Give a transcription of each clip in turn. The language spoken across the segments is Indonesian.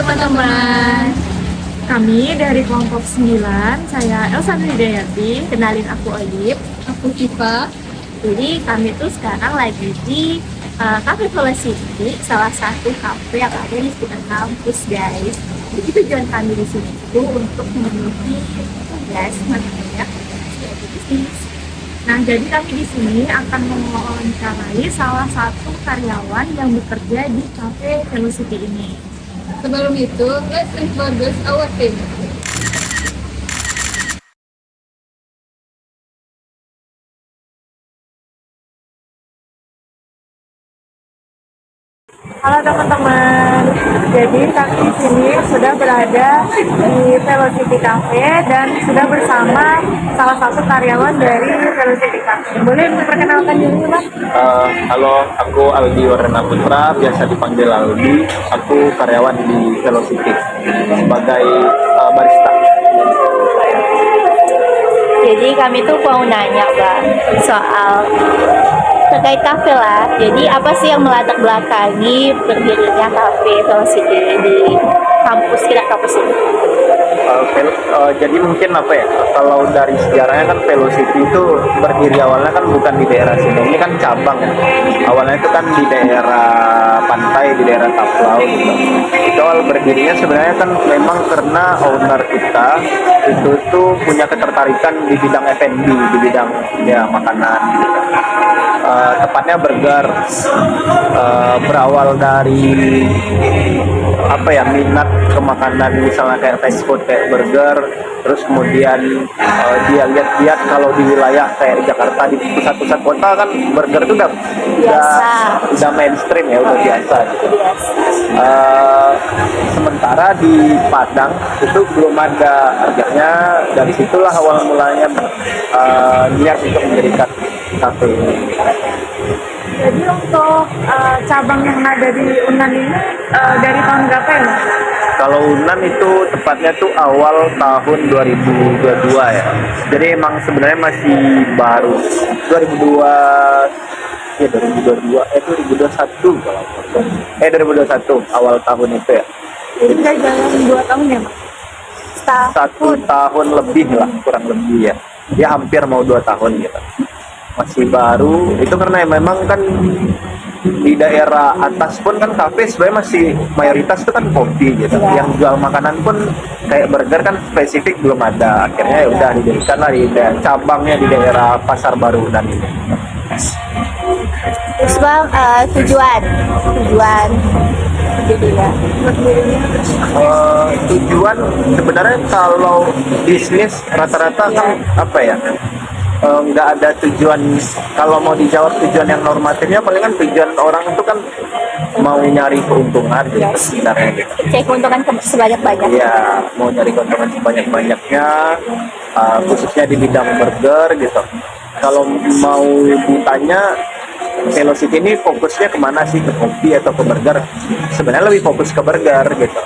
teman-teman. Kami dari kelompok 9, saya Elsa Hidayati, kenalin aku Olip, Aku Kiva. Jadi kami tuh sekarang lagi di Cafe Velocity, salah satu kafe yang ada di sekitar kampus, guys. Jadi tujuan kami di sini itu untuk memenuhi tugas ya, bisnis. Nah, jadi kami di sini akan mewawancarai salah satu karyawan yang bekerja di Cafe Velocity ini. Sebelum itu, let's introduce our team. Halo teman-teman, jadi kami di sini sudah berada di Velocity Cafe dan sudah bersama salah satu karyawan dari Velocity Cafe. Boleh memperkenalkan diri, Bang? Halo, aku Aldi Warna Putra, biasa dipanggil Aldi. Aku karyawan di Velocity sebagai barista. Jadi kami tuh mau nanya Bang soal terkait kafe lah. Jadi apa sih yang melatar belakangi berdirinya kafe Velocity di kampus kita kampus ini? Jadi mungkin apa ya, kalau dari sejarahnya kan Velocity itu berdiri awalnya kan bukan di daerah sini, ini kan cabang ya. Awalnya itu kan di daerah pantai, di daerah Taplau gitu. Itu awal berdirinya sebenarnya kan memang karena owner kita itu tuh punya ketertarikan di bidang F&B, di bidang ya makanan gitu. Tepatnya burger. Berawal dari apa ya, minat ke makanan misalnya kayak fast food kayak burger, terus kemudian dia lihat kalau di wilayah kayak Jakarta di pusat-pusat kota kan burger itu udah mainstream ya, udah biasa gitu. Sementara di Padang itu belum ada harganya, dari situlah awal mulanya niat untuk mendirikan kafe ini. Jadi untuk cabang yang ada di Unan ini dari tahun berapa ya, Bang? Kalau Unan itu tepatnya tuh awal tahun 2022 ya. Jadi emang sebenarnya masih baru 2021 kalau 2021 awal tahun itu ya. Jadi nggak jalan 2 tahun ya, Bang? 1 tahun lebih lah, kurang lebih ya. Ya hampir mau 2 tahun gitu. Masih baru itu karena memang kan di daerah atas pun kan kafe sebenarnya masih mayoritas itu kan kopi gitu. Yang jual makanan pun kayak burger kan spesifik belum ada. Akhirnya ya udah didirikan lah di cabangnya di daerah Pasar Baru dan ini. Terus Bang, tujuan jadinya. Tujuan sebenarnya kalau bisnis rata-rata kan apa ya, nggak ada tujuan. Kalau mau dijawab tujuan yang normatifnya paling kan tujuan orang itu kan mau nyari keuntungan gitu sebenarnya gitu. Cari keuntungan sebanyak-banyak. Iya, mau nyari keuntungan sebanyak-banyaknya, khususnya di bidang burger gitu. Kalau mau ditanya Velocity ini fokusnya kemana sih, ke kopi atau ke burger? Sebenarnya lebih fokus ke burger gitu.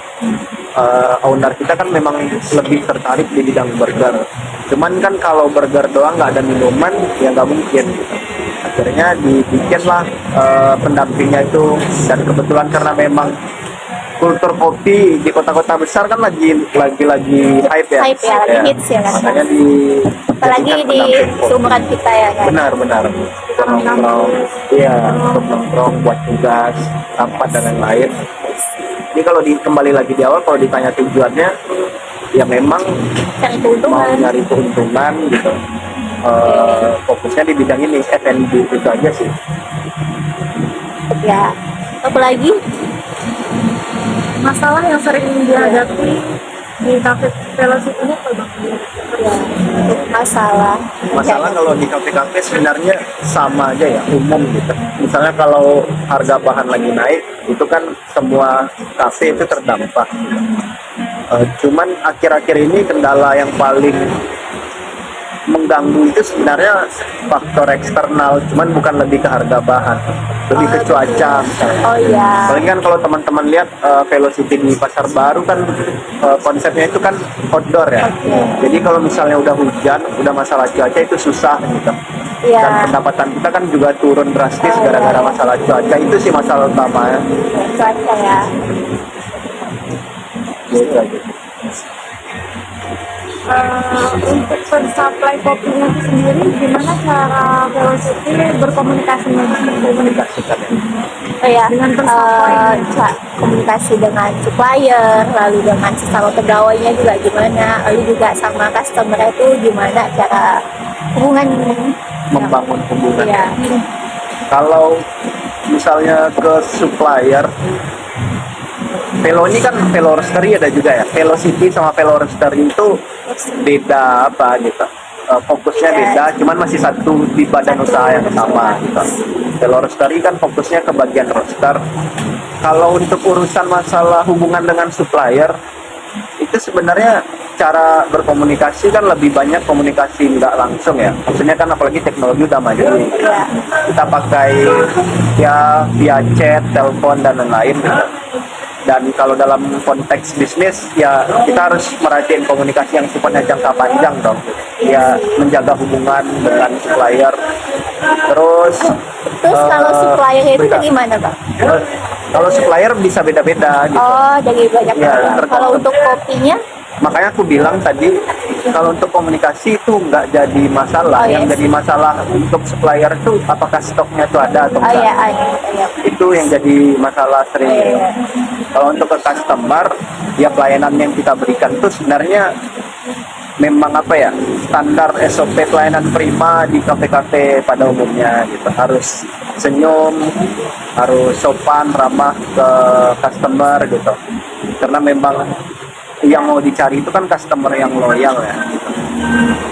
Owner kita kan memang lebih tertarik di bidang burger. Cuman kan kalau burger doang nggak ada minuman ya nggak mungkin gitu. Akhirnya dibikinlah pendampingnya itu, dan kebetulan karena memang kultur kopi di kota-kota besar kan lagi hype ya. Hype ya, lagi hits ya kan. Makanya Apalagi di seumuran kita ya kan. benar nongkrong, iya, untuk nongkrong buat tugas, rapat dan lain-lain. Jadi kalau kembali lagi di awal, kalau ditanya tujuannya, ya memang Cari keuntungan. mau nyari keuntungan gitu. Fokusnya di bidang ini F&B itu aja sih. Ya, apalagi Masalah yang sering dihadapi di Cafe Velocity ini apa, Bang? ya, untuk masalah Kalau di kafe-kafe sebenarnya sama aja ya, umum gitu. Misalnya kalau harga bahan lagi naik, itu kan semua kafe itu terdampak. Cuman akhir-akhir ini kendala yang paling mengganggu itu sebenarnya faktor eksternal, cuman bukan lebih ke harga bahan, lebih ke cuaca misalnya. Oh iya. Paling kan kalau teman-teman lihat Velocity di Pasar Baru kan konsepnya itu kan outdoor ya. Jadi kalau misalnya udah hujan, udah masalah cuaca itu susah gitu. Iya. Dan pendapatan kita kan juga turun drastis gara-gara masalah cuaca. Itu sih masalah utamanya. Cuaca ya. Gitu aja. Untuk pensuplai kopinya itu sendiri, gimana cara Velocity berkomunikasi Komunikasikan ya. Oh ya, dengan pensuplai? komunikasi dengan supplier, lalu dengan sesama pegawainya juga gimana, lalu juga sama customer itu gimana cara hubungan. Membangun hubungan. Ya, Kalau misalnya ke supplier, Velo ini kan Velo Roastery ada juga ya. Velocity sama Velo Roastery itu beda apa gitu. Fokusnya Iya. beda, cuman masih satu di badan usaha yang sama gitu. Velo Roastery kan fokusnya ke bagian roaster. Kalau untuk urusan masalah hubungan dengan supplier, itu sebenarnya cara berkomunikasi kan lebih banyak komunikasi nggak langsung ya. Maksudnya kan apalagi teknologi udah maju. ya, Kita pakai ya via chat, telepon dan lain-lain gitu. Dan kalau dalam konteks bisnis ya kita harus merhatiin komunikasi yang sifatnya jangka panjang dong. Ya menjaga hubungan dengan supplier. Terus terus kalau supplier itu beda. gimana Bang? Kalau supplier bisa beda-beda gitu. Oh, dari banyak Ya, orang. tergantung. Kalau untuk kopinya, Makanya aku bilang tadi kalau untuk komunikasi itu nggak jadi masalah. Oh, Yang yes. jadi masalah untuk supplier itu apakah stoknya itu ada atau oh enggak. ya, ya. Itu yang jadi masalah sering. Oh, iya. Kalau untuk ke customer, ya pelayanan yang kita berikan itu sebenarnya memang apa ya, standar SOP pelayanan prima di kafe-kafe pada umumnya gitu. Harus senyum, harus sopan, ramah ke customer gitu. Karena memang yang mau dicari itu kan customer yang loyal ya gitu.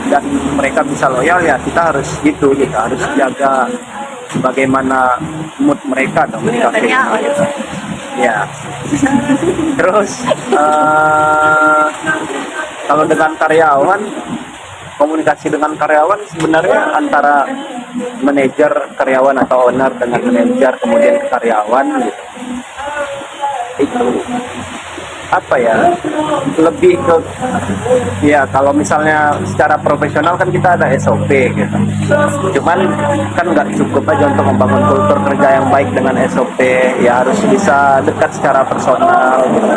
Dan mereka bisa loyal ya kita harus gitu, kita harus jaga bagaimana mood mereka dong di kafe. Ya. Terus kalau dengan karyawan, komunikasi dengan karyawan sebenarnya antara manajer karyawan atau owner dengan manajer kemudian ke karyawan gitu. Itu apa ya, lebih ke ya kalau misalnya secara profesional kan kita ada SOP gitu, cuman kan nggak cukup aja untuk membangun kultur kerja yang baik dengan SOP, ya harus bisa dekat secara personal gitu.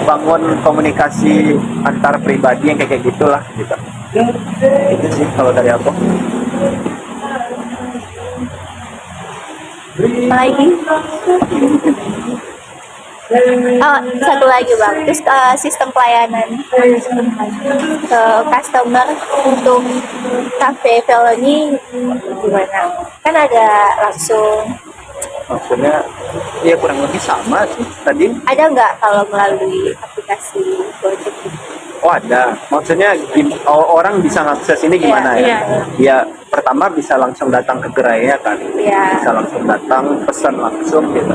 Bangun komunikasi antar pribadi yang kayak gitulah gitu. Itu sih kalau dari aku. Lagi? Oh, satu lagi Bang. Terus sistem pelayanan ke customer untuk cafe Velo ini gimana? Kan ada langsung, Maksudnya ya kurang lebih sama sih tadi. ada nggak kalau melalui aplikasi Gojek? Oh ada, maksudnya orang bisa ngakses ini gimana Iya, ya? Ya pertama bisa langsung datang ke gerainya kan, Iya. bisa langsung datang pesan langsung gitu.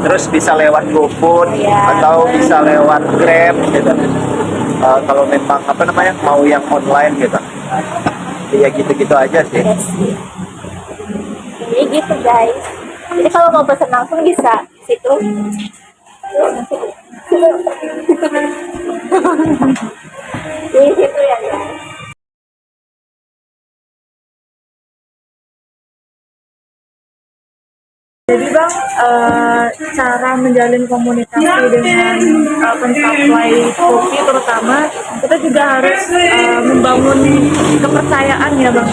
Terus bisa lewat GoFood Iya. atau bisa lewat Grab gitu. Kalau memang apa namanya mau yang online gitu, ya gitu-gitu aja sih. Yes. Jadi gitu guys. Jadi kalau mau pesan langsung bisa situ. Di situ ya guys. Jadi Bang, cara menjalin komunikasi dengan pensuplai kopi terutama, kita juga harus membangun kepercayaan ya Bang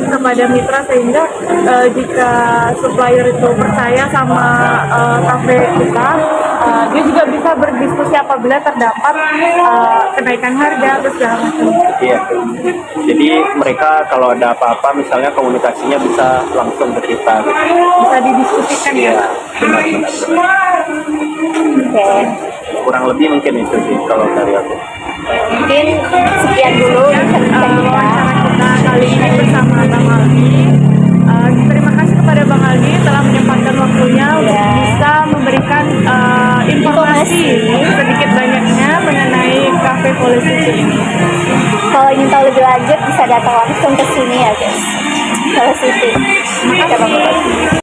kepada mitra, sehingga jika supplier itu percaya sama kafe kita, dia juga bisa berdiskusi apabila terdapat kenaikan harga atau segala macam. Iya. Jadi mereka kalau ada apa-apa misalnya komunikasinya bisa langsung ke kita. Gitu. Bisa didiskusikan ya. Iya, benar-benar. Oke. Kurang lebih mungkin itu sih kalau dari aku. Mungkin sekian dulu Wawancara kita. kita kali ini bersama Bang Aldi. Terima kasih kepada Bang Aldi telah menyempatkan waktunya untuk bisa memberikan informasi sedikit banyaknya mengenai Cafe Velocity ini. Kalau ingin tahu lebih lanjut bisa datang langsung ke sini ya guys. Kalau situ. Terima kasih.